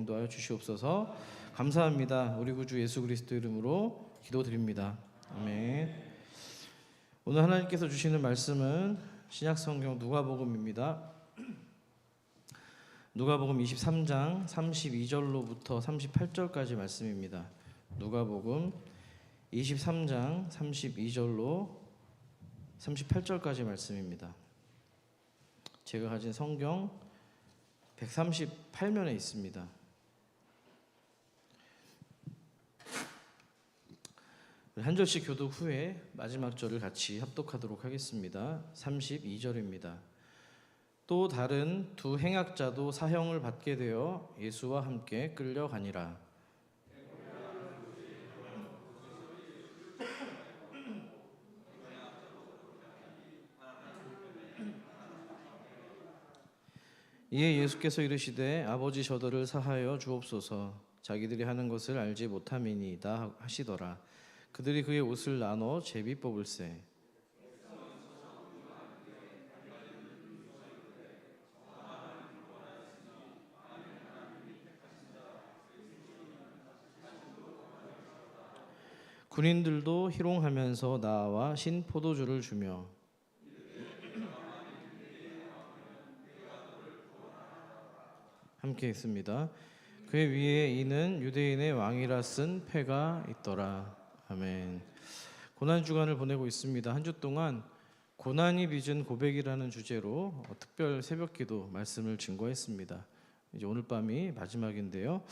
인도하여 주시옵소서. 감사합니다. 우리 구주 예수 그리스도 이름으로 기도드립니다. 아멘. 오늘 하나님께서 주시는 말씀은 신약성경 누가복음입니다. 누가복음 23장 32절로부터 38절까지 말씀입니다. 누가복음 23장 32절로 38절까지 말씀입니다. 제가 가진 성경 138면에 있습니다. 한 절씩 교독 후에 마지막 절을 같이 합독하도록 하겠습니다. 32절입니다. 또 다른 두 행악자도 사형을 받게 되어 예수와 함께 끌려가니라. 이에 예수께서 이르시되 아버지 저들을 사하여 주옵소서. 자기들이 하는 것을 알지 못함이니이다 하시더라. 그들이 그의 옷을 나눠 제비 뽑을세. 군인들도 희롱하면서 나와 신 포도주를 주며 함께 있습니다. 그의 위에 이는 유대인의 왕이라 쓴 패가 있더라. 아멘. 고난 주간을 보내고 있습니다. 한 주 동안 고난이 빚은 고백이라는 주제로 특별 새벽기도 말씀을 증거했습니다. 이제 오늘 밤이 마지막인데요.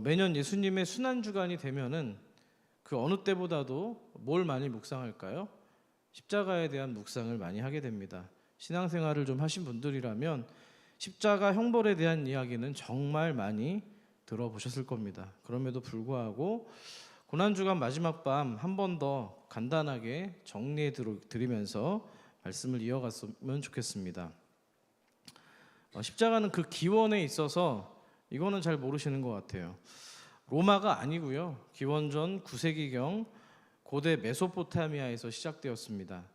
매년 예수님의 순환 주간이 되면은 그 어느 때보다도 뭘 많이 묵상할까요? 십자가에 대한 묵상을 많이 하게 됩니다. 신앙생활을 좀 하신 분들이라면 십자가 형벌에 대한 이야기는 정말 많이 들어보셨을 겁니다. 그럼에도 불구하고 고난주간 마지막 밤 한 번 더 간단하게 정리해 드리면서 말씀을 이어갔으면 좋겠습니다. 십자가는 그 기원에 있어서 이거는 잘 모르시는 것 같아요. 로마가 아니고요. 기원전 9세기경 고대 메소포타미아에서 시작되었습니다.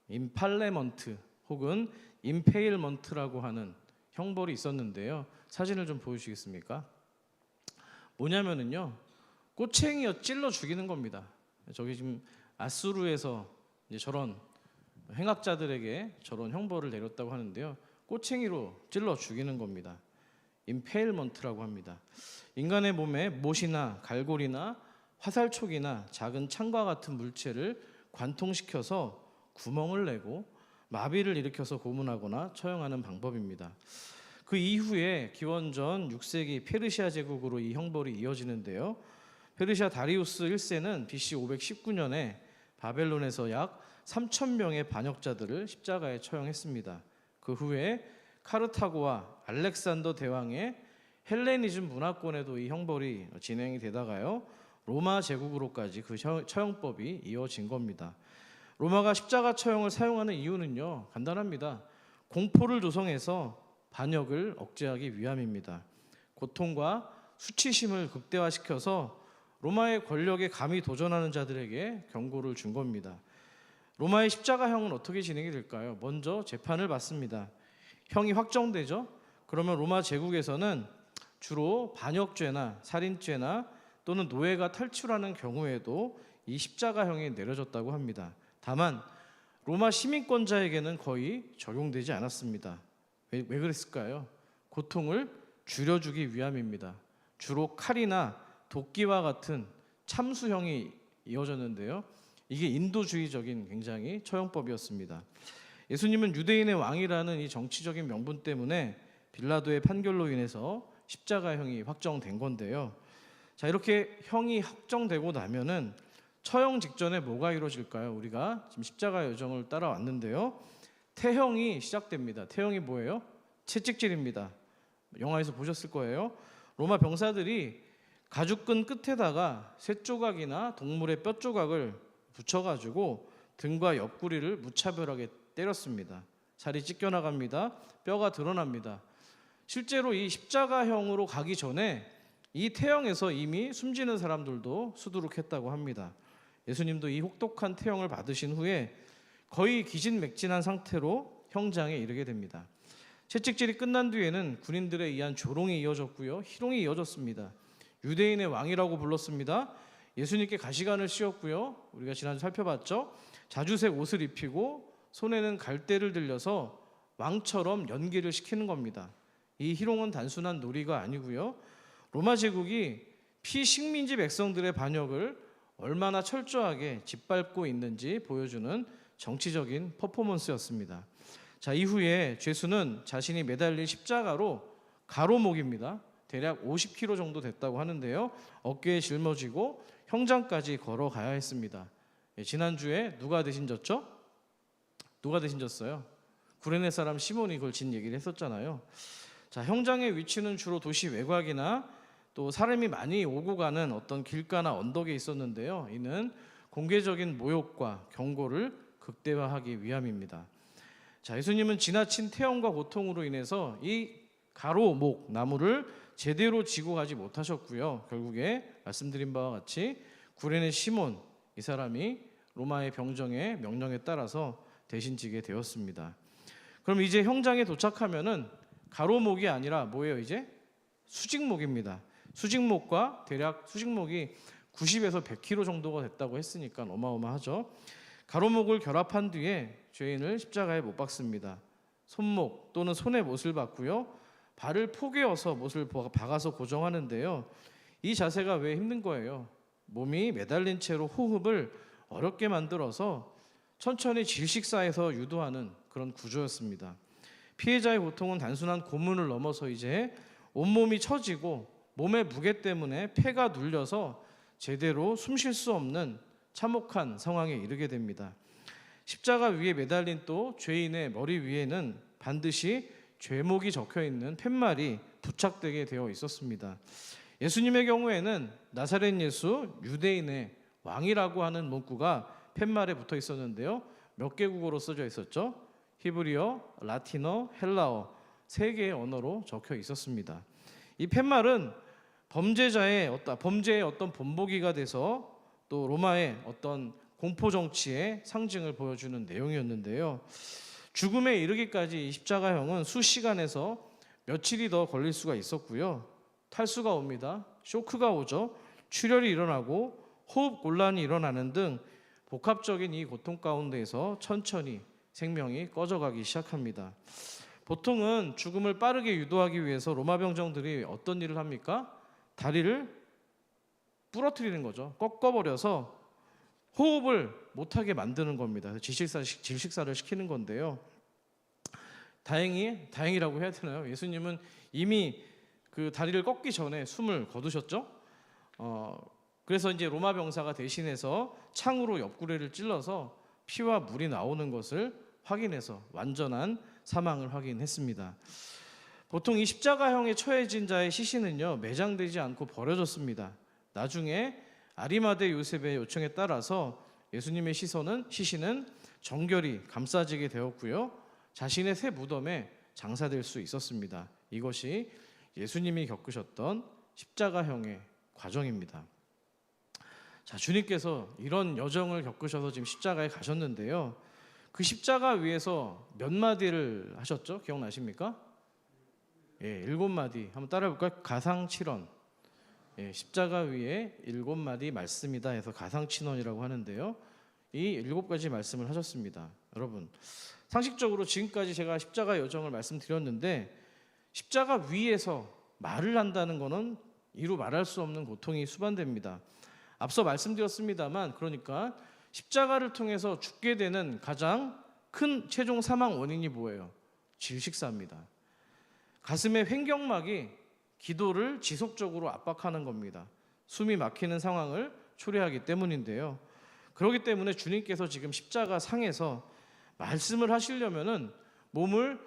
임팔레먼트 혹은 임페일먼트라고 하는 형벌이 있었는데요. 사진을 좀 보여주시겠습니까? 뭐냐면은요, 꼬챙이에 찔러 죽이는 겁니다. 저기 지금 아수르에서 이제 저런 행악자들에게 저런 형벌을 내렸다고 하는데요. 꼬챙이로 찔러 죽이는 겁니다. 임페일먼트라고 합니다. 인간의 몸에 못이나 갈고리나 화살촉이나 작은 창과 같은 물체를 관통시켜서 구멍을 내고 마비를 일으켜서 고문하거나 처형하는 방법입니다. 그 이후에 기원전 6세기 페르시아 제국으로 이 형벌이 이어지는데요. 페르시아 다리우스 1세는 BC 519년에 바벨론에서 약 3,000명의 반역자들을 십자가에 처형했습니다. 그 후에 카르타고와 알렉산더 대왕의 헬레니즘 문화권에도 이 형벌이 진행이 되다가요. 로마 제국으로까지 그 처형법이 이어진 겁니다. 로마가 십자가 처형을 사용하는 이유는요, 간단합니다. 공포를 조성해서 반역을 억제하기 위함입니다. 고통과 수치심을 극대화시켜서 로마의 권력에 감히 도전하는 자들에게 경고를 준 겁니다. 로마의 십자가형은 어떻게 진행이 될까요? 먼저 재판을 받습니다. 형이 확정되죠? 그러면 로마 제국에서는 주로 반역죄나 살인죄나 또는 노예가 탈출하는 경우에도 이 십자가형이 내려졌다고 합니다. 다만 로마 시민권자에게는 거의 적용되지 않았습니다. 왜 그랬을까요? 고통을 줄여주기 위함입니다. 주로 칼이나 도끼와 같은 참수형이 이어졌는데요. 이게 인도주의적인 굉장히 처형법이었습니다. 예수님은 유대인의 왕이라는 이 정치적인 명분 때문에 빌라도의 판결로 인해서 십자가형이 확정된 건데요. 자, 이렇게 형이 확정되고 나면은 처형 직전에 뭐가 이루어질까요? 우리가 지금 십자가 여정을 따라왔는데요. 태형이 시작됩니다. 태형이 뭐예요? 채찍질입니다. 영화에서 보셨을 거예요. 로마 병사들이 가죽끈 끝에다가 쇠조각이나 동물의 뼈조각을 붙여가지고 등과 옆구리를 무차별하게 때렸습니다. 살이 찢겨나갑니다. 뼈가 드러납니다. 실제로 이 십자가형으로 가기 전에 이 태형에서 이미 숨지는 사람들도 수두룩했다고 합니다. 예수님도 이 혹독한 태형을 받으신 후에 거의 기진맥진한 상태로 형장에 이르게 됩니다. 채찍질이 끝난 뒤에는 군인들에 의한 조롱이 이어졌고요. 희롱이 이어졌습니다. 유대인의 왕이라고 불렀습니다. 예수님께 가시관을 씌웠고요. 우리가 지난주 살펴봤죠. 자주색 옷을 입히고 손에는 갈대를 들려서 왕처럼 연기를 시키는 겁니다. 이 희롱은 단순한 놀이가 아니고요. 로마 제국이 피식민지 백성들의 반역을 얼마나 철저하게 짓밟고 있는지 보여주는 정치적인 퍼포먼스였습니다. 자, 이후에 죄수는 자신이 매달린 십자가로 가로목입니다. 대략 50km 정도 됐다고 하는데요. 어깨에 짊어지고 형장까지 걸어가야 했습니다. 지난주에 누가 대신 졌죠? 누가 대신 졌어요? 구레네 사람 시몬이 그걸 진 얘기를 했었잖아요. 자, 형장의 위치는 주로 도시 외곽이나 또 사람이 많이 오고 가는 어떤 길가나 언덕에 있었는데요. 이는 공개적인 모욕과 경고를 극대화하기 위함입니다. 자, 예수님은 지나친 태형과 고통으로 인해서 이 가로목 나무를 제대로 지고 가지 못하셨고요. 결국에 말씀드린 바와 같이 구레네 시몬 이 사람이 로마의 병정의 명령에 따라서 대신 지게 되었습니다. 그럼 이제 형장에 도착하면은 가로목이 아니라 뭐예요? 이제 수직목입니다. 수직목과 대략 수직목이 90에서 100km 정도가 됐다고 했으니까 어마어마하죠. 가로목을 결합한 뒤에 죄인을 십자가에 못 박습니다. 손목 또는 손에 못을 박고요. 발을 포개어서 못을 박아서 고정하는데요. 이 자세가 왜 힘든 거예요? 몸이 매달린 채로 호흡을 어렵게 만들어서 천천히 질식사에서 유도하는 그런 구조였습니다. 피해자의 고통은 단순한 고문을 넘어서 이제 온몸이 처지고 몸의 무게 때문에 폐가 눌려서 제대로 숨 쉴 수 없는 참혹한 상황에 이르게 됩니다. 십자가 위에 매달린 또 죄인의 머리 위에는 반드시 죄목이 적혀 있는 팻말이 부착되게 되어 있었습니다. 예수님의 경우에는 나사렛 예수 유대인의 왕이라고 하는 문구가 팻말에 붙어 있었는데요. 몇 개 국어로 써져 있었죠? 히브리어, 라틴어, 헬라어 3개의 언어로 적혀 있었습니다. 이 팻말은 범죄의 어떤 본보기가 돼서 또 로마의 어떤 공포 정치의 상징을 보여주는 내용이었는데요. 죽음에 이르기까지 이 십자가형은 수시간에서 며칠이 더 걸릴 수가 있었고요. 탈수가 옵니다. 쇼크가 오죠. 출혈이 일어나고 호흡 곤란이 일어나는 등 복합적인 이 고통 가운데에서 천천히 생명이 꺼져가기 시작합니다. 보통은 죽음을 빠르게 유도하기 위해서 로마 병정들이 어떤 일을 합니까? 다리를 부러뜨리는 거죠. 꺾어버려서 호흡을 못하게 만드는 겁니다. 질식사를 시키는 건데요. 다행이라고 해야 되나요? 예수님은 이미 그 다리를 꺾기 전에 숨을 거두셨죠. 그래서 이제 로마 병사가 대신해서 창으로 옆구리를 찔러서 피와 물이 나오는 것을 확인해서 완전한 사망을 확인했습니다. 보통 이 십자가형에 처해진 자의 시신은요 매장되지 않고 버려졌습니다. 나중에 아리마대 요셉의 요청에 따라서 예수님의 시신은 정결히 감싸지게 되었고요. 자신의 새 무덤에 장사될 수 있었습니다. 이것이 예수님이 겪으셨던 십자가형의 과정입니다. 자, 주님께서 이런 여정을 겪으셔서 지금 십자가에 가셨는데요. 그 십자가 위에서 몇 마디를 하셨죠? 기억나십니까? 7마디. 한번 따라해 볼까요? 가상칠언. 십자가 위에 7마디 말씀이다 해서 가상칠언이라고 하는데요. 이 7가지 말씀을 하셨습니다. 여러분, 상식적으로 지금까지 제가 십자가 여정을 말씀드렸는데 십자가 위에서 말을 한다는 것은 이루 말할 수 없는 고통이 수반됩니다. 앞서 말씀드렸습니다만 그러니까 십자가를 통해서 죽게 되는 가장 큰 최종 사망 원인이 뭐예요? 질식사입니다. 가슴의 횡격막이 기도를 지속적으로 압박하는 겁니다. 숨이 막히는 상황을 초래하기 때문인데요. 그렇기 때문에 주님께서 지금 십자가 상에서 말씀을 하시려면은 몸을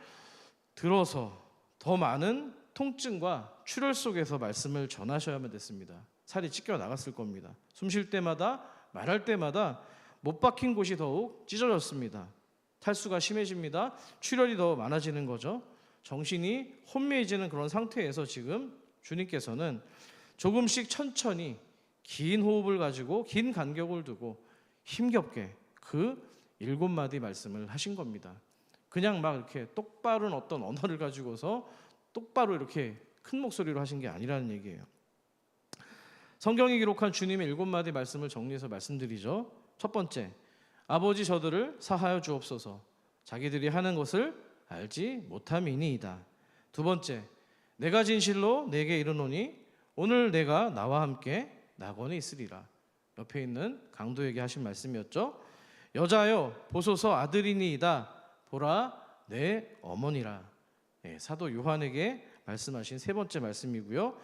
들어서 더 많은 통증과 출혈 속에서 말씀을 전하셔야만 됐습니다. 살이 찢겨 나갔을 겁니다. 숨 쉴 때마다 말할 때마다 못 박힌 곳이 더욱 찢어졌습니다. 탈수가 심해집니다. 출혈이 더 많아지는 거죠. 정신이 혼미해지는 그런 상태에서 지금 주님께서는 조금씩 천천히 긴 호흡을 가지고 긴 간격을 두고 힘겹게 그 7마디 말씀을 하신 겁니다. 그냥 막 이렇게 똑바른 어떤 언어를 가지고서 똑바로 이렇게 큰 목소리로 하신 게 아니라는 얘기예요. 성경이 기록한 주님의 7마디 말씀을 정리해서 말씀드리죠. 첫 번째, 아버지 저들을 사하여 주옵소서. 자기들이 하는 것을 알지 못함이니이다. 두 번째, 내가 진실로 내게 이르노니 오늘 내가 나와 함께 낙원에 있으리라. 옆에 있는 강도에게 하신 말씀이었죠. 여자여 보소서 아들이니이다. 보라 내 어머니라. 사도 요한에게 말씀하신 세 번째 말씀이고요.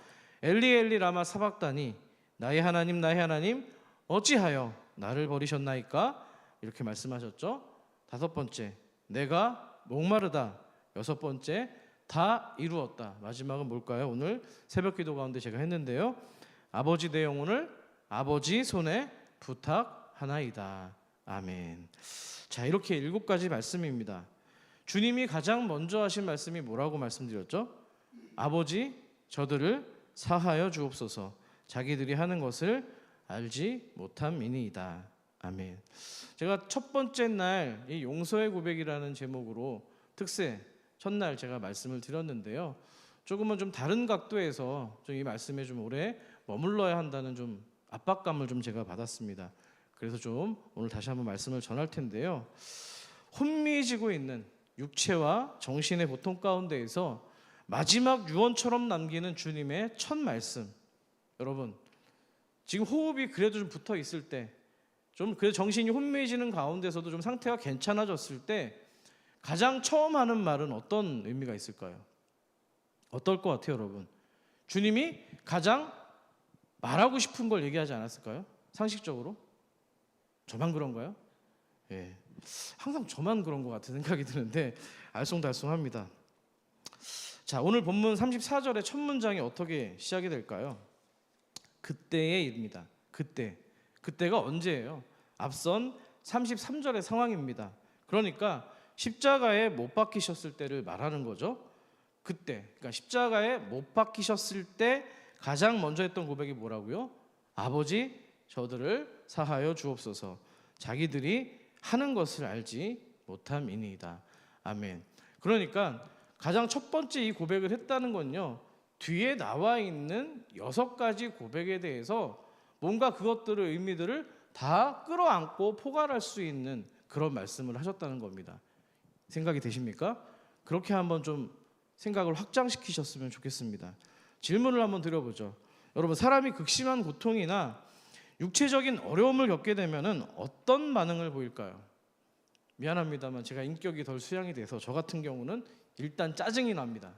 엘리 엘리 라마 사박다니 나의 하나님 어찌하여 나를 버리셨나이까? 이렇게 말씀하셨죠. 다섯 번째, 내가 목마르다. 여섯 번째, 다 이루었다. 마지막은 뭘까요? 오늘 새벽 기도 가운데 제가 했는데요. 아버지 내 영혼을 아버지 손에 부탁하나이다. 아멘. 자, 이렇게 7가지 말씀입니다. 주님이 가장 먼저 하신 말씀이 뭐라고 말씀드렸죠? 아버지 저들을 사하여 주옵소서. 자기들이 하는 것을 알지 못함이니이다. 아멘. 제가 첫 번째 날 이 용서의 고백이라는 제목으로 특세 첫날 제가 말씀을 드렸는데요. 조금은 좀 다른 각도에서 좀 이 말씀에 좀 오래 머물러야 한다는 좀 압박감을 좀 제가 받았습니다. 그래서 좀 오늘 다시 한번 말씀을 전할 텐데요. 혼미해지고 있는 육체와 정신의 고통 가운데에서 마지막 유언처럼 남기는 주님의 첫 말씀. 여러분, 지금 호흡이 그래도 좀 붙어 있을 때, 좀 그래도 정신이 혼미해지는 가운데서도 좀 상태가 괜찮아졌을 때 가장 처음 하는 말은 어떤 의미가 있을까요? 어떨 것 같아요, 여러분? 주님이 가장 말하고 싶은 걸 얘기하지 않았을까요? 상식적으로? 저만 그런가요? 예, 항상 저만 그런 것 같은 생각이 드는데 알쏭달쏭합니다. 자, 오늘 본문 34절의 첫 문장이 어떻게 시작이 될까요? 그때의 일입니다. 그때가 언제예요? 앞선 33절의 상황입니다. 그러니까 십자가에 못 박히셨을 때를 말하는 거죠. 그러니까 십자가에 못 박히셨을 때 가장 먼저 했던 고백이 뭐라고요? 아버지 저들을 사하여 주옵소서. 자기들이 하는 것을 알지 못함이니이다. 아멘. 그러니까 가장 첫 번째 이 고백을 했다는 건요, 뒤에 나와 있는 6가지 고백에 대해서 뭔가 그것들의 의미들을 다 끌어안고 포괄할 수 있는 그런 말씀을 하셨다는 겁니다. 생각이 되십니까? 그렇게 한번 좀 생각을 확장시키셨으면 좋겠습니다. 질문을 한번 드려보죠. 여러분, 사람이 극심한 고통이나 육체적인 어려움을 겪게 되면은 어떤 반응을 보일까요? 미안합니다만 제가 인격이 덜 수양이 돼서 저 같은 경우는 일단 짜증이 납니다.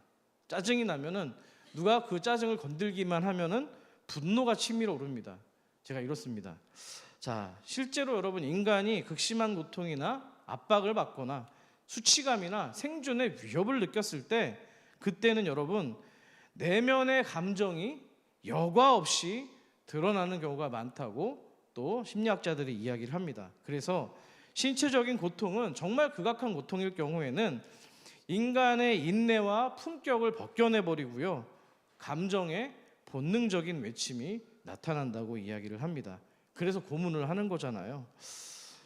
짜증이 나면은 누가 그 짜증을 건들기만 하면은 분노가 치밀어 오릅니다. 제가 이렇습니다. 자, 실제로 여러분, 인간이 극심한 고통이나 압박을 받거나 수치감이나 생존의 위협을 느꼈을 때 그때는 여러분 내면의 감정이 여과 없이 드러나는 경우가 많다고 또 심리학자들이 이야기를 합니다. 그래서 신체적인 고통은 정말 극악한 고통일 경우에는 인간의 인내와 품격을 벗겨내버리고요, 감정의 본능적인 외침이 나타난다고 이야기를 합니다. 그래서 고문을 하는 거잖아요.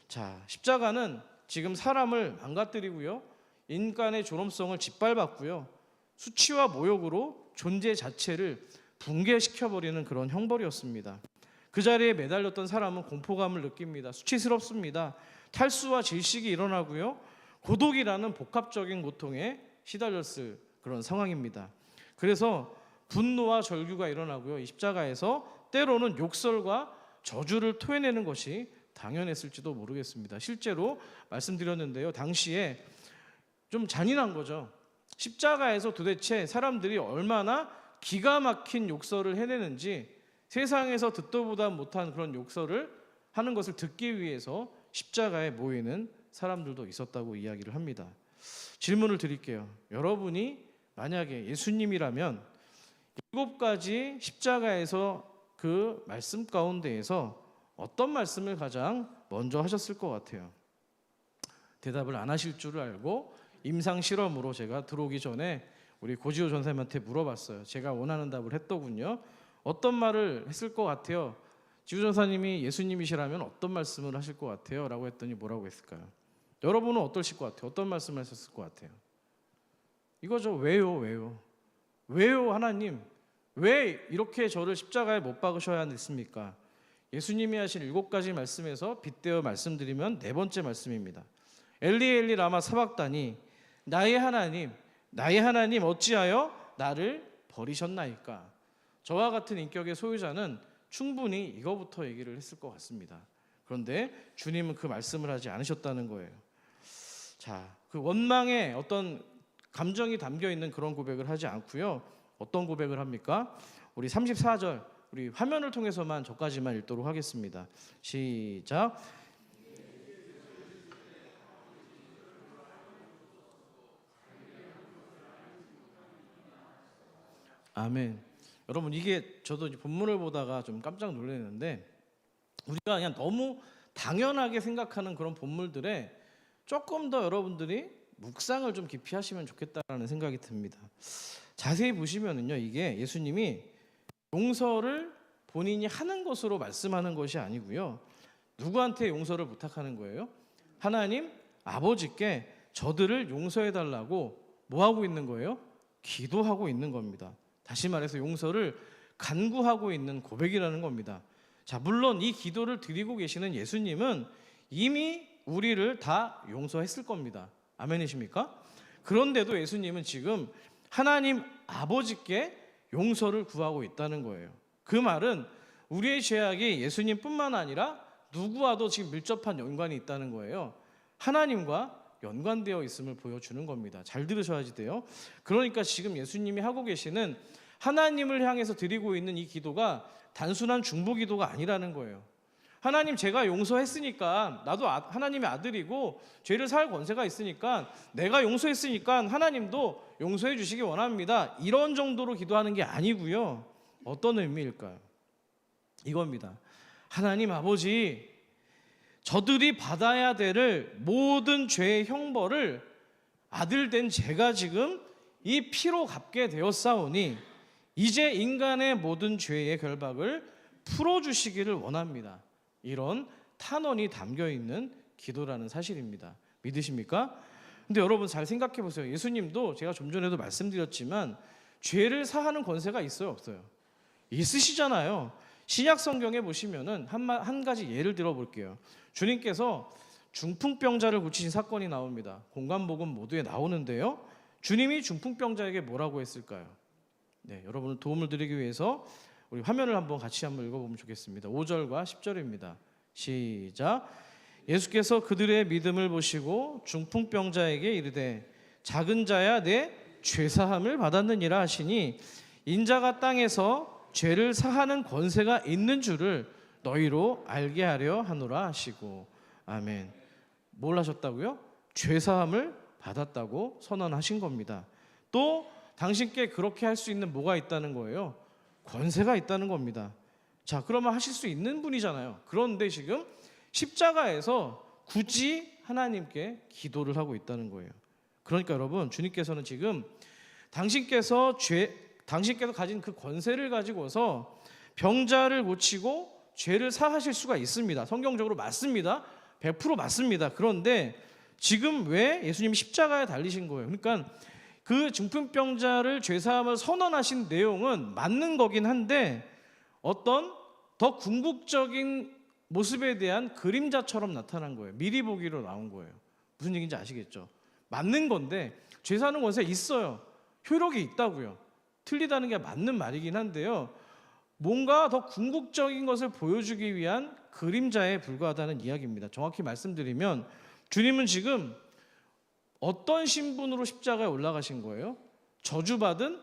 자, 십자가는 지금 사람을 망가뜨리고요, 인간의 존엄성을 짓밟았고요, 수치와 모욕으로 존재 자체를 붕괴시켜버리는 그런 형벌이었습니다. 그 자리에 매달렸던 사람은 공포감을 느낍니다. 수치스럽습니다. 탈수와 질식이 일어나고요, 고독이라는 복합적인 고통에 시달렸을 그런 상황입니다. 그래서 분노와 절규가 일어나고요, 이 십자가에서 때로는 욕설과 저주를 토해내는 것이 당연했을지도 모르겠습니다. 실제로 말씀드렸는데요, 당시에 좀 잔인한 거죠. 십자가에서 도대체 사람들이 얼마나 기가 막힌 욕설을 해내는지 세상에서 듣도 보다 못한 그런 욕설을 하는 것을 듣기 위해서 십자가에 모이는 사람들도 있었다고 이야기를 합니다. 질문을 드릴게요. 여러분이 만약에 예수님이라면 7가지 십자가에서 그 말씀 가운데에서 어떤 말씀을 가장 먼저 하셨을 것 같아요? 대답을 안 하실 줄 알고 임상 실험으로 제가 들어오기 전에 우리 고지호 전사님한테 물어봤어요. 제가 원하는 답을 했더군요. 어떤 말을 했을 것 같아요? 지호 전사님이 예수님이시라면 어떤 말씀을 하실 것 같아요? 라고 했더니 뭐라고 했을까요? 여러분은 어떠실 것 같아요? 어떤 말씀을 하셨을 것 같아요? 이거죠. 왜요 하나님? 왜 이렇게 저를 십자가에 못 박으셔야 했습니까? 예수님이 하신 7가지 말씀에서 빗대어 말씀드리면 4번째 말씀입니다. 엘리 라마 사박다니, 나의 하나님 어찌하여 나를 버리셨나이까? 저와 같은 인격의 소유자는 충분히 이거부터 얘기를 했을 것 같습니다. 그런데 주님은 그 말씀을 하지 않으셨다는 거예요. 자, 그 원망의 어떤 감정이 담겨 있는 그런 고백을 하지 않고요. 어떤 고백을 합니까? 우리 34절 우리 화면을 통해서만 저까지만 읽도록 하겠습니다. 시작. 아멘. 여러분, 이게 저도 본문을 보다가 좀 깜짝 놀랐는데, 우리가 그냥 너무 당연하게 생각하는 그런 본문들에 조금 더 여러분들이 묵상을 좀 깊이 하시면 좋겠다라는 생각이 듭니다. 자세히 보시면은요, 이게 예수님이 용서를 본인이 하는 것으로 말씀하는 것이 아니고요, 누구한테 용서를 부탁하는 거예요? 하나님 아버지께 저들을 용서해 달라고 뭐 하고 있는 거예요? 기도하고 있는 겁니다. 다시 말해서 용서를 간구하고 있는 고백이라는 겁니다. 자, 물론 이 기도를 드리고 계시는 예수님은 이미 우리를 다 용서했을 겁니다. 아멘이십니까? 그런데도 예수님은 지금 하나님 아버지께 용서를 구하고 있다는 거예요. 그 말은 우리의 죄악이 예수님뿐만 아니라 누구와도 지금 밀접한 연관이 있다는 거예요. 하나님과 연관되어 있음을 보여주는 겁니다. 잘 들으셔야지 돼요. 그러니까 지금 예수님이 하고 계시는 하나님을 향해서 드리고 있는 이 기도가 단순한 중보 기도가 아니라는 거예요. 하나님, 제가 용서했으니까 나도 하나님의 아들이고 죄를 사할 권세가 있으니까 내가 용서했으니까 하나님도 용서해 주시기 원합니다. 이런 정도로 기도하는 게 아니고요. 어떤 의미일까요? 이겁니다. 하나님 아버지, 저들이 받아야 될 모든 죄의 형벌을 아들 된 제가 지금 이 피로 갚게 되었사오니 이제 인간의 모든 죄의 결박을 풀어주시기를 원합니다. 이런 탄원이 담겨있는 기도라는 사실입니다. 믿으십니까? 근데 여러분 잘 생각해 보세요. 예수님도 제가 좀 전에도 말씀드렸지만 죄를 사하는 권세가 있어요, 없어요? 있으시잖아요. 신약 성경에 보시면은 한 가지 예를 들어 볼게요. 주님께서 중풍병자를 고치신 사건이 나옵니다. 공관복음 모두에 나오는데요, 주님이 중풍병자에게 뭐라고 했을까요? 네, 여러분을 도움을 드리기 위해서 우리 화면을 같이 한번 읽어보면 좋겠습니다. 5절과 10절입니다. 시작. 예수께서 그들의 믿음을 보시고 중풍병자에게 이르되 작은 자야 내 죄사함을 받았느니라 하시니 인자가 땅에서 죄를 사하는 권세가 있는 줄을 너희로 알게 하려 하노라 하시고. 아멘. 뭘 하셨다고요? 죄사함을 받았다고 선언하신 겁니다. 또 당신께 그렇게 할 수 있는 뭐가 있다는 거예요? 권세가 있다는 겁니다. 자, 그러면 하실 수 있는 분이잖아요. 그런데 지금 십자가에서 굳이 하나님께 기도를 하고 있다는 거예요. 그러니까 여러분, 주님께서는 지금 당신께서 가진 그 권세를 가지고서 병자를 고치고 죄를 사하실 수가 있습니다. 성경적으로 맞습니다. 100% 맞습니다. 그런데 지금 왜 예수님이 십자가에 달리신 거예요? 그러니까 그 중풍병자를 죄사함을 선언하신 내용은 맞는 거긴 한데 어떤 더 궁극적인 모습에 대한 그림자처럼 나타난 거예요. 미리 보기로 나온 거예요. 무슨 얘기인지 아시겠죠? 맞는 건데 죄사하는 권세 있어요. 효력이 있다고요. 틀리다는 게 맞는 말이긴 한데요, 뭔가 더 궁극적인 것을 보여주기 위한 그림자에 불과하다는 이야기입니다. 정확히 말씀드리면 주님은 지금 어떤 신분으로 십자가에 올라가신 거예요? 저주받은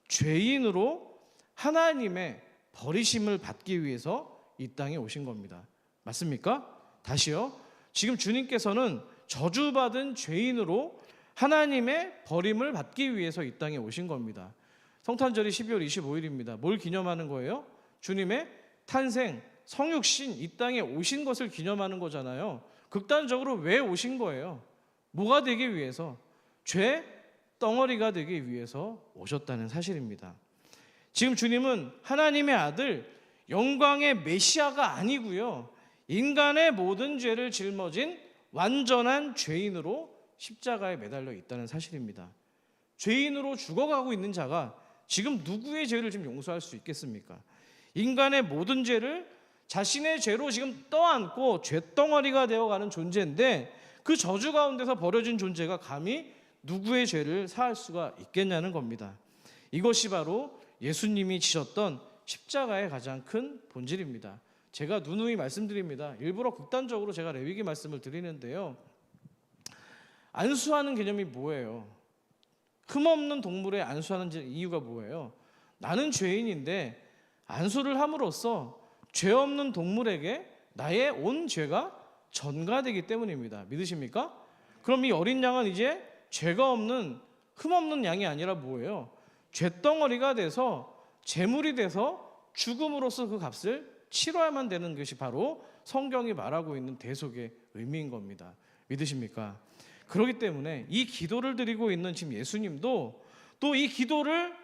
죄인으로 하나님의 버리심을 받기 위해서 이 땅에 오신 겁니다. 맞습니까? 다시요. 지금 주님께서는 저주받은 죄인으로 하나님의 버림을 받기 위해서 이 땅에 오신 겁니다. 성탄절이 12월 25일입니다. 뭘 기념하는 거예요? 주님의 탄생, 성육신, 이 땅에 오신 것을 기념하는 거잖아요. 극단적으로 왜 오신 거예요? 뭐가 되기 위해서? 죄 덩어리가 되기 위해서 오셨다는 사실입니다. 지금 주님은 하나님의 아들, 영광의 메시아가 아니고요, 인간의 모든 죄를 짊어진 완전한 죄인으로 십자가에 매달려 있다는 사실입니다. 죄인으로 죽어가고 있는 자가 지금 누구의 죄를 지금 용서할 수 있겠습니까? 인간의 모든 죄를 자신의 죄로 지금 떠안고 죄덩어리가 되어가는 존재인데 그 저주 가운데서 버려진 존재가 감히 누구의 죄를 사할 수가 있겠냐는 겁니다. 이것이 바로 예수님이 지셨던 십자가의 가장 큰 본질입니다. 제가 누누이 말씀드립니다. 일부러 극단적으로 제가 레위기 말씀을 드리는데요. 안수하는 개념이 뭐예요? 흠없는 동물에 안수하는 이유가 뭐예요? 나는 죄인인데 안수를 함으로써 죄 없는 동물에게 나의 온 죄가 전가되기 때문입니다. 믿으십니까? 그럼 이 어린 양은 이제 죄가 없는 흠없는 양이 아니라 뭐예요? 죄덩어리가 돼서 제물이 돼서 죽음으로써 그 값을 치러야만 되는 것이 바로 성경이 말하고 있는 대속의 의미인 겁니다. 믿으십니까? 그렇기 때문에 이 기도를 드리고 있는 지금 예수님도 또 이 기도를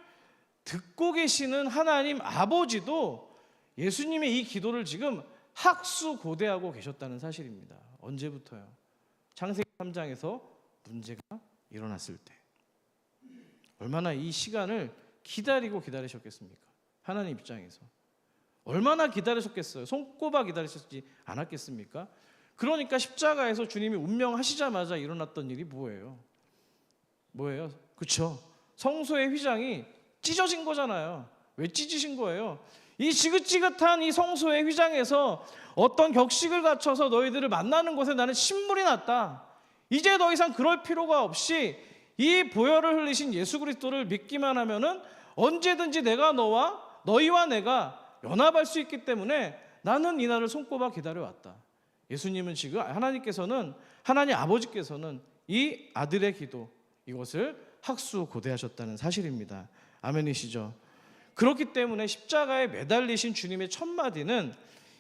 듣고 계시는 하나님 아버지도 예수님의 이 기도를 지금 학수고대하고 계셨다는 사실입니다. 언제부터요? 창세기 3장에서 문제가 일어났을 때. 얼마나 이 시간을 기다리셨겠습니까? 하나님 입장에서 얼마나 기다리셨겠어요? 손꼽아 기다리셨지 않았겠습니까? 그러니까 십자가에서 주님이 운명하시자마자 일어났던 일이 뭐예요? 그렇죠? 성소의 휘장이 찢어진 거잖아요. 왜 찢으신 거예요? 이 지긋지긋한 이 성소의 휘장에서 어떤 격식을 갖춰서 너희들을 만나는 곳에 나는 신물이 났다. 이제 더 이상 그럴 필요가 없이 이 보혈을 흘리신 예수 그리스도를 믿기만 하면은 언제든지 너희와 내가 연합할 수 있기 때문에 나는 이 날을 손꼽아 기다려왔다. 예수님은 지금 하나님 아버지께서는 이 아들의 기도 이것을 학수고대하셨다는 사실입니다. 아멘이시죠? 그렇기 때문에 십자가에 매달리신 주님의 첫 마디는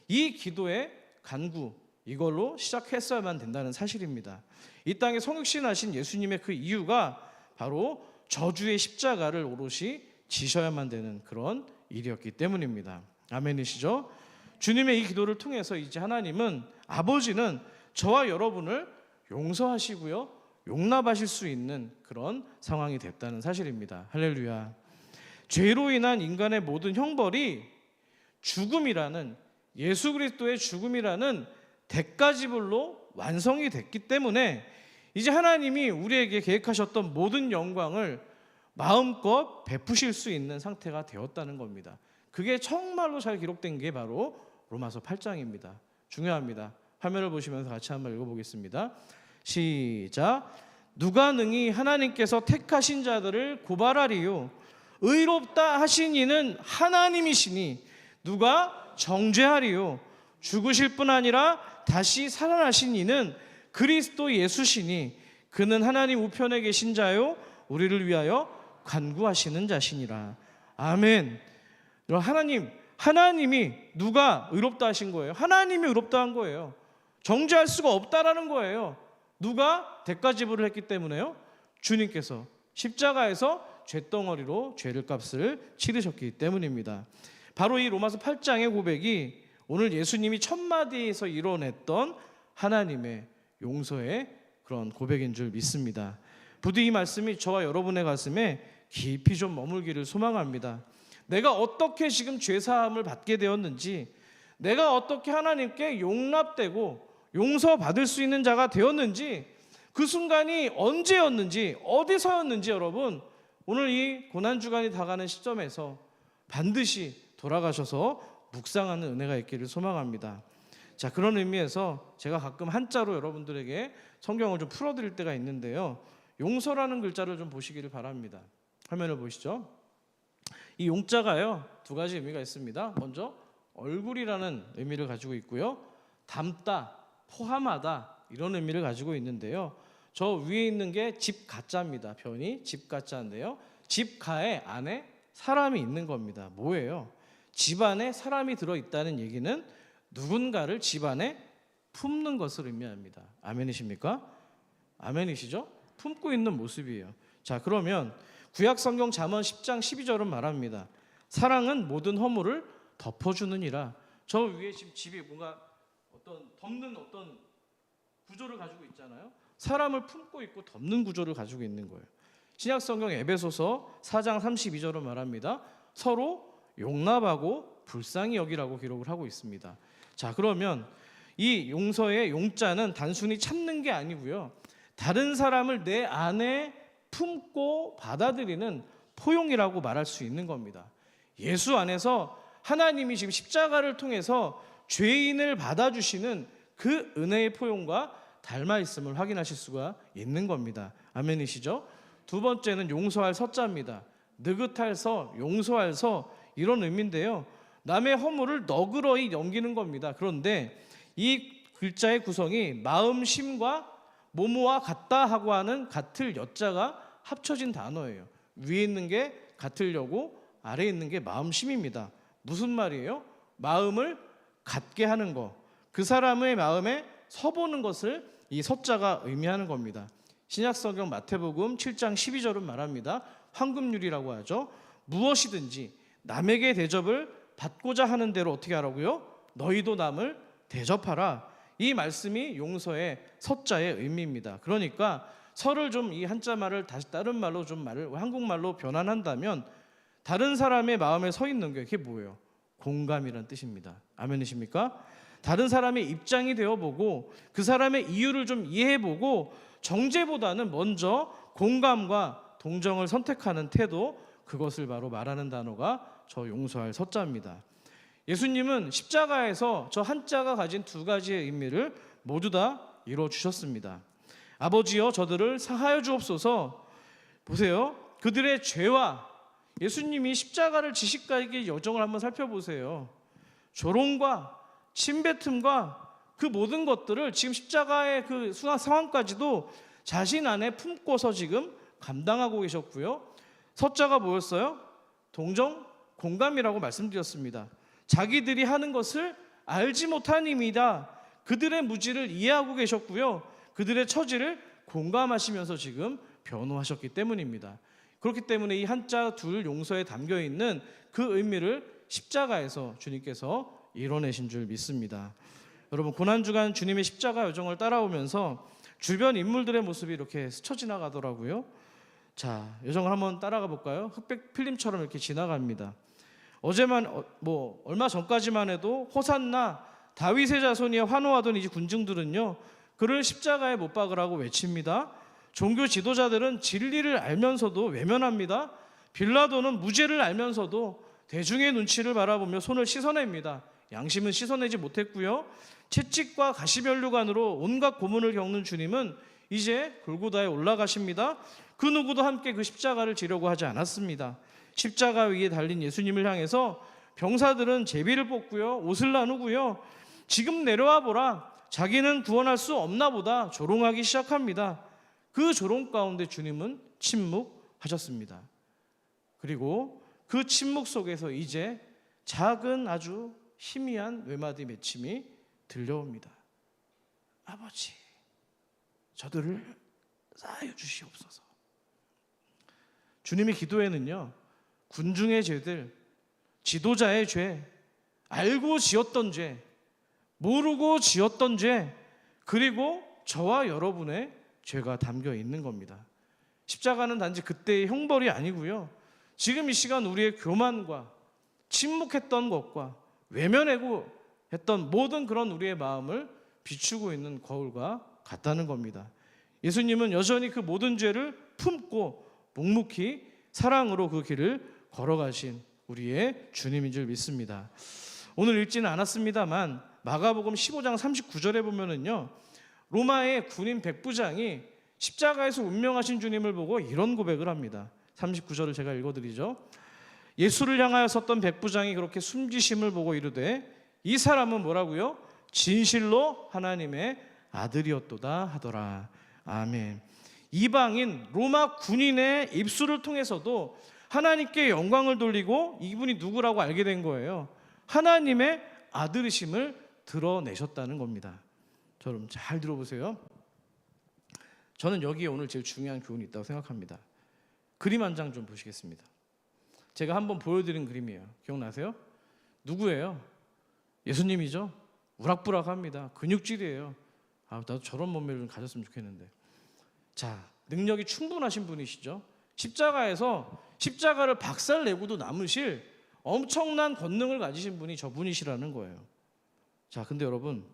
이 기도의 간구 이걸로 시작했어야만 된다는 사실입니다. 이 땅에 성육신하신 예수님의 그 이유가 바로 저주의 십자가를 오롯이 지셔야만 되는 그런 일이었기 때문입니다. 아멘이시죠? 주님의 이 기도를 통해서 이제 아버지는 저와 여러분을 용서하시고요 용납하실 수 있는 그런 상황이 됐다는 사실입니다. 할렐루야. 죄로 인한 인간의 모든 형벌이 죽음이라는 예수 그리스도의 죽음이라는 대가지불로 완성이 됐기 때문에 이제 하나님이 우리에게 계획하셨던 모든 영광을 마음껏 베푸실 수 있는 상태가 되었다는 겁니다. 그게 정말로 잘 기록된 게 바로 로마서 8장입니다. 중요합니다. 화면을 보시면서 같이 한번 읽어보겠습니다. 시작. 누가 능히 하나님께서 택하신 자들을 고발하리요? 의롭다 하신 이는 하나님이시니 누가 정죄하리요? 죽으실 뿐 아니라 다시 살아나신 이는 그리스도 예수시니 그는 하나님 우편에 계신 자요 우리를 위하여 간구하시는 자시니라. 아멘. 하나님이 누가 의롭다 하신 거예요? 하나님이 의롭다 한 거예요. 정죄할 수가 없다라는 거예요. 누가 대가 지불을 했기 때문에요? 주님께서 십자가에서 죄덩어리로 죄를 값을 치르셨기 때문입니다. 바로 이 로마서 8장의 고백이 오늘 예수님이 첫 마디에서 이뤄냈던 하나님의 용서의 그런 고백인 줄 믿습니다. 부디 이 말씀이 저와 여러분의 가슴에 깊이 좀 머물기를 소망합니다. 내가 어떻게 지금 죄사함을 받게 되었는지, 내가 어떻게 하나님께 용납되고 용서받을 수 있는 자가 되었는지, 그 순간이 언제였는지 어디서였는지 여러분 오늘 이 고난주간이 다가는 시점에서 반드시 돌아가셔서 묵상하는 은혜가 있기를 소망합니다. 자, 그런 의미에서 제가 가끔 한자로 여러분들에게 성경을 좀 풀어드릴 때가 있는데요, 용서라는 글자를 좀 보시기를 바랍니다. 화면을 보시죠. 이 용자가요 두 가지 의미가 있습니다. 먼저 얼굴이라는 의미를 가지고 있고요, 담다, 포함하다 이런 의미를 가지고 있는데요, 저 위에 있는 게 집가자입니다. 편이 집가자인데요, 집가에 안에 사람이 있는 겁니다. 뭐예요? 집 안에 사람이 들어있다는 얘기는 누군가를 집 안에 품는 것을 의미합니다. 아멘이십니까? 아멘이시죠? 품고 있는 모습이에요. 자, 그러면 구약성경 잠언 10장 12절은 말합니다. 사랑은 모든 허물을 덮어주느니라. 저 위에 지금 집이 뭔가 덮는 구조를 가지고 있잖아요. 사람을 품고 있고 덮는 구조를 가지고 있는 거예요. 신약성경 에베소서 4장 32절은 말합니다. 서로 용납하고 불쌍히 여기라고 기록을 하고 있습니다. 자, 그러면 이 용서의 용자는 단순히 참는 게 아니고요, 다른 사람을 내 안에 품고 받아들이는 포용이라고 말할 수 있는 겁니다. 예수 안에서 하나님이 지금 십자가를 통해서 죄인을 받아주시는 그 은혜의 포용과 닮아 있음을 확인하실 수가 있는 겁니다. 아멘이시죠? 두 번째는 용서할 서자입니다. 느긋할 서, 용서할 서, 이런 의미인데요, 남의 허물을 너그러이 넘기는 겁니다. 그런데 이 글자의 구성이 마음심과 모모와 같다 하고 하는 같을 여자가 합쳐진 단어예요. 위에 있는 게 같으려고, 아래에 있는 게 마음심입니다. 무슨 말이에요? 마음을 같게 하는 거, 그 사람의 마음에 서보는 것을 이 서자가 의미하는 겁니다. 신약성경 마태복음 7장 12절은 말합니다. 황금률이라고 하죠. 무엇이든지 남에게 대접을 받고자 하는 대로 어떻게 하라고요? 너희도 남을 대접하라. 이 말씀이 용서의 서자의 의미입니다. 그러니까 서를 좀, 이 한자말을 다시 다른 말로 좀 한국말로 변환한다면 다른 사람의 마음에 서 있는 게, 그게 뭐예요? 공감이란 뜻입니다. 아멘이십니까? 다른 사람의 입장이 되어보고 그 사람의 이유를 좀 이해해보고 정죄보다는 먼저 공감과 동정을 선택하는 태도, 그것을 바로 말하는 단어가 저 용서할 서자입니다. 예수님은 십자가에서 저 한자가 가진 두 가지의 의미를 모두 다 이루어주셨습니다. 아버지여 저들을 사하여 주옵소서. 보세요, 그들의 죄와, 예수님이 십자가를 지시까지의 여정을 한번 살펴보세요. 조롱과 침뱉음과 그 모든 것들을 지금 십자가의 그 상황까지도 자신 안에 품고서 지금 감당하고 계셨고요. 서자가 뭐였어요? 동정, 공감이라고 말씀드렸습니다. 자기들이 하는 것을 알지 못함이다. 그들의 무지를 이해하고 계셨고요, 그들의 처지를 공감하시면서 지금 변호하셨기 때문입니다. 그렇기 때문에 이 한자 둘 용서에 담겨 있는 그 의미를 십자가에서 주님께서 이뤄내신 줄 믿습니다. 여러분, 고난주간 주님의 십자가 여정을 따라오면서 주변 인물들의 모습이 이렇게 스쳐 지나가더라고요. 자, 여정을 한번 따라가 볼까요? 흑백 필름처럼 이렇게 지나갑니다. 어제만 얼마 전까지만 해도 호산나 다윗의 자손이에 환호하던 이 군중들은요, 그를 십자가에 못 박으라고 외칩니다. 종교 지도자들은 진리를 알면서도 외면합니다. 빌라도는 무죄를 알면서도 대중의 눈치를 바라보며 손을 씻어냅니다. 양심은 씻어내지 못했고요, 채찍과 가시면류관으로 온갖 고문을 겪는 주님은 이제 골고다에 올라가십니다. 그 누구도 함께 그 십자가를 지려고 하지 않았습니다. 십자가 위에 달린 예수님을 향해서 병사들은 제비를 뽑고요, 옷을 나누고요, 지금 내려와 보라, 자기는 구원할 수 없나 보다 조롱하기 시작합니다. 그 조롱 가운데 주님은 침묵하셨습니다. 그리고 그 침묵 속에서 이제 작은 아주 희미한 외마디 맺힘이 들려옵니다. 아버지, 저들을 사하여 주시옵소서. 주님의 기도에는요, 군중의 죄들, 지도자의 죄, 알고 지었던 죄, 모르고 지었던 죄, 그리고 저와 여러분의 죄가 담겨 있는 겁니다. 십자가는 단지 그때의 형벌이 아니고요, 지금 이 시간 우리의 교만과 침묵했던 것과 외면하고 했던 모든 그런 우리의 마음을 비추고 있는 거울과 같다는 겁니다. 예수님은 여전히 그 모든 죄를 품고 묵묵히 사랑으로 그 길을 걸어가신 우리의 주님인 줄 믿습니다. 오늘 읽지는 않았습니다만 마가복음 15장 39절에 보면은요, 로마의 군인 백부장이 십자가에서 운명하신 주님을 보고 이런 고백을 합니다. 39절을 제가 읽어드리죠. 예수를 향하여 섰던 백부장이 그렇게 숨지심을 보고 이르되 이 사람은 뭐라고요? 진실로 하나님의 아들이었도다 하더라. 아멘. 이방인 로마 군인의 입술을 통해서도 하나님께 영광을 돌리고 이분이 누구라고 알게 된 거예요. 하나님의 아들이심을 드러내셨다는 겁니다. 여러분 잘 들어보세요. 저는 여기에 오늘 제일 중요한 교훈이 있다고 생각합니다. 그림 한 장 좀 보시겠습니다. 제가 한번 보여드린 그림이에요. 기억나세요? 누구예요? 예수님이죠. 우락부락합니다. 근육질이에요. 나도 저런 몸매를 가졌으면 좋겠는데. 자, 능력이 충분하신 분이시죠. 십자가를 박살내고도 남으실 엄청난 권능을 가지신 분이 저분이시라는 거예요. 자, 근데 여러분,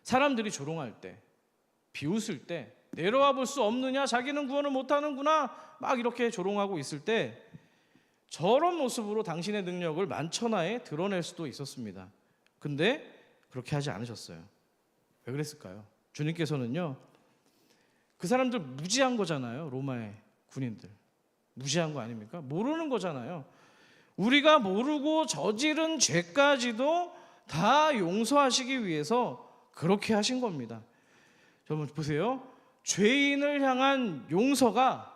사람들이 조롱할 때, 비웃을 때, 내려와 볼 수 없느냐, 자기는 구원을 못하는구나, 막 이렇게 조롱하고 있을 때 저런 모습으로 당신의 능력을 만천하에 드러낼 수도 있었습니다. 근데 그렇게 하지 않으셨어요. 왜 그랬을까요? 주님께서는요, 그 사람들 무지한 거잖아요. 로마의 군인들 무지한 거 아닙니까? 모르는 거잖아요. 우리가 모르고 저지른 죄까지도 다 용서하시기 위해서 그렇게 하신 겁니다. 여러분 보세요. 죄인을 향한 용서가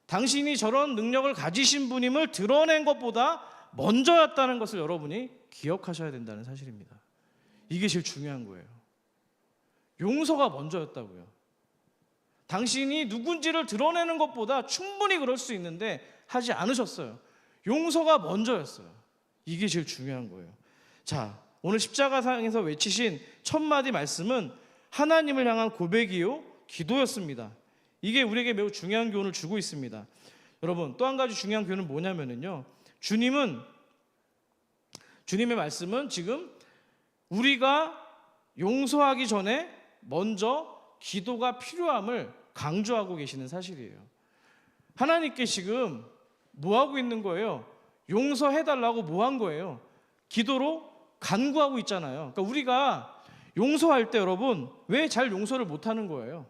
당신이 저런 능력을 가지신 분임을 드러낸 것보다 먼저였다는 것을 여러분이 기억하셔야 된다는 사실입니다. 이게 제일 중요한 거예요. 용서가 먼저였다고요. 당신이 누군지를 드러내는 것보다 충분히 그럴 수 있는데 하지 않으셨어요. 용서가 먼저였어요. 이게 제일 중요한 거예요. 자, 오늘 십자가상에서 외치신 첫 마디 말씀은 하나님을 향한 고백이요 기도였습니다. 이게 우리에게 매우 중요한 교훈을 주고 있습니다. 여러분, 또 한 가지 중요한 교훈은 뭐냐면요, 주님의 말씀은 지금 우리가 용서하기 전에 먼저 기도가 필요함을 강조하고 계시는 사실이에요. 하나님께 지금 뭐 하고 있는 거예요? 용서해달라고 뭐 한 거예요? 기도로 간구하고 있잖아요. 그러니까 우리가 용서할 때 여러분 왜 잘 용서를 못하는 거예요?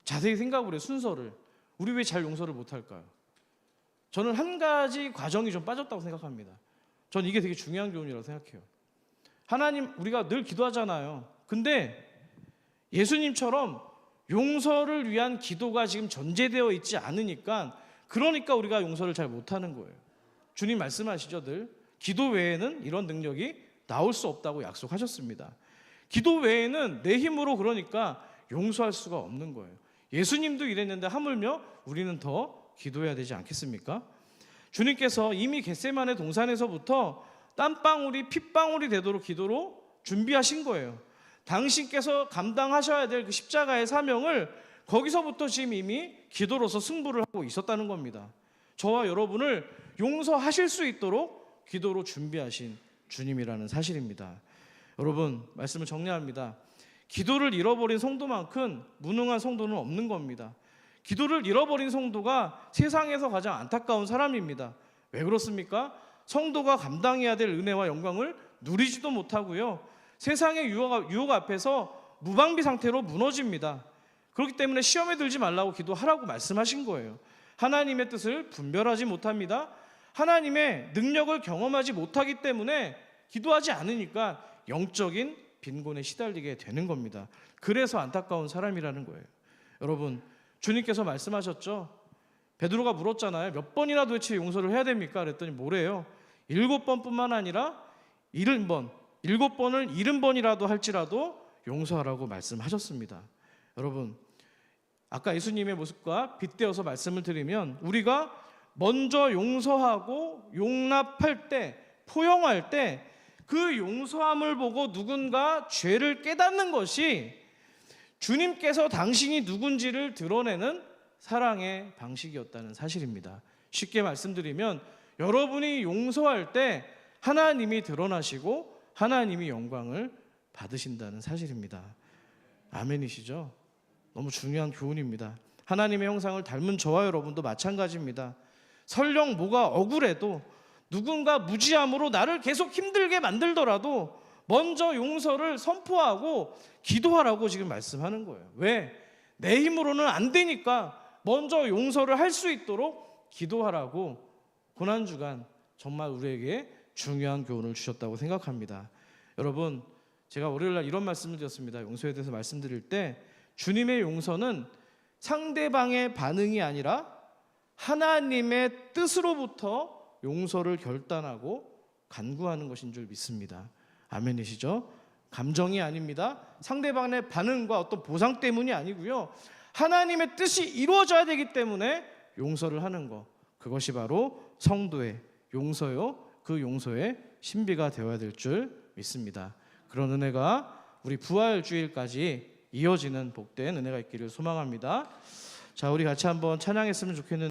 자세히 생각을 해요. 순서를. 우리 왜 잘 용서를 못할까요? 저는 한 가지 과정이 좀 빠졌다고 생각합니다. 전 이게 되게 중요한 교훈이라고 생각해요. 하나님, 우리가 늘 기도하잖아요. 근데 예수님처럼 용서를 위한 기도가 지금 전제되어 있지 않으니까, 그러니까 우리가 용서를 잘 못하는 거예요. 주님 말씀하시죠, 늘 기도 외에는 이런 능력이 나올 수 없다고 약속하셨습니다. 기도 외에는 내 힘으로 그러니까 용서할 수가 없는 거예요. 예수님도 이랬는데 하물며 우리는 더 기도해야 되지 않겠습니까? 주님께서 이미 겟세마네 동산에서부터 땀방울이 핏방울이 되도록 기도로 준비하신 거예요. 당신께서 감당하셔야 될 그 십자가의 사명을 거기서부터 지금 이미 기도로서 승부를 하고 있었다는 겁니다. 저와 여러분을 용서하실 수 있도록 기도로 준비하신 주님이라는 사실입니다. 여러분, 말씀을 정리합니다. 기도를 잃어버린 성도만큼 무능한 성도는 없는 겁니다. 기도를 잃어버린 성도가 세상에서 가장 안타까운 사람입니다. 왜 그렇습니까? 성도가 감당해야 될 은혜와 영광을 누리지도 못하고요, 세상의 유혹 앞에서 무방비 상태로 무너집니다. 그렇기 때문에 시험에 들지 말라고 기도하라고 말씀하신 거예요. 하나님의 뜻을 분별하지 못합니다. 하나님의 능력을 경험하지 못하기 때문에 기도하지 않으니까 영적인 빈곤에 시달리게 되는 겁니다. 그래서 안타까운 사람이라는 거예요. 여러분, 주님께서 말씀하셨죠. 베드로가 물었잖아요. 몇 번이나 도대체 용서를 해야 됩니까? 그랬더니 뭐래요? 7번뿐만 아니라 70번, 7번을 70번이라도 할지라도 용서하라고 말씀하셨습니다. 여러분, 아까 예수님의 모습과 빗대어서 말씀을 드리면 우리가 먼저 용서하고 용납할 때, 포용할 때 그 용서함을 보고 누군가 죄를 깨닫는 것이 주님께서 당신이 누군지를 드러내는 사랑의 방식이었다는 사실입니다. 쉽게 말씀드리면 여러분이 용서할 때 하나님이 드러나시고 하나님이 영광을 받으신다는 사실입니다. 아멘이시죠? 너무 중요한 교훈입니다. 하나님의 형상을 닮은 저와 여러분도 마찬가지입니다. 설령 뭐가 억울해도 누군가 무지함으로 나를 계속 힘들게 만들더라도 먼저 용서를 선포하고 기도하라고 지금 말씀하는 거예요. 왜? 내 힘으로는 안 되니까 먼저 용서를 할 수 있도록 기도하라고 고난주간 정말 우리에게 중요한 교훈을 주셨다고 생각합니다. 여러분, 제가 월요일날 이런 말씀을 드렸습니다. 용서에 대해서 말씀드릴 때 주님의 용서는 상대방의 반응이 아니라 하나님의 뜻으로부터 용서를 결단하고 간구하는 것인 줄 믿습니다. 아멘이시죠? 감정이 아닙니다. 상대방의 반응과 어떤 보상 때문이 아니고요, 하나님의 뜻이 이루어져야 되기 때문에 용서를 하는 것, 그것이 바로 성도의 용서요, 그 용서의 신비가 되어야 될 줄 믿습니다. 그런 은혜가 우리 부활 주일까지 이어지는 복된 은혜가 있기를 소망합니다. 자, 우리 같이 한번 찬양했으면 좋겠는데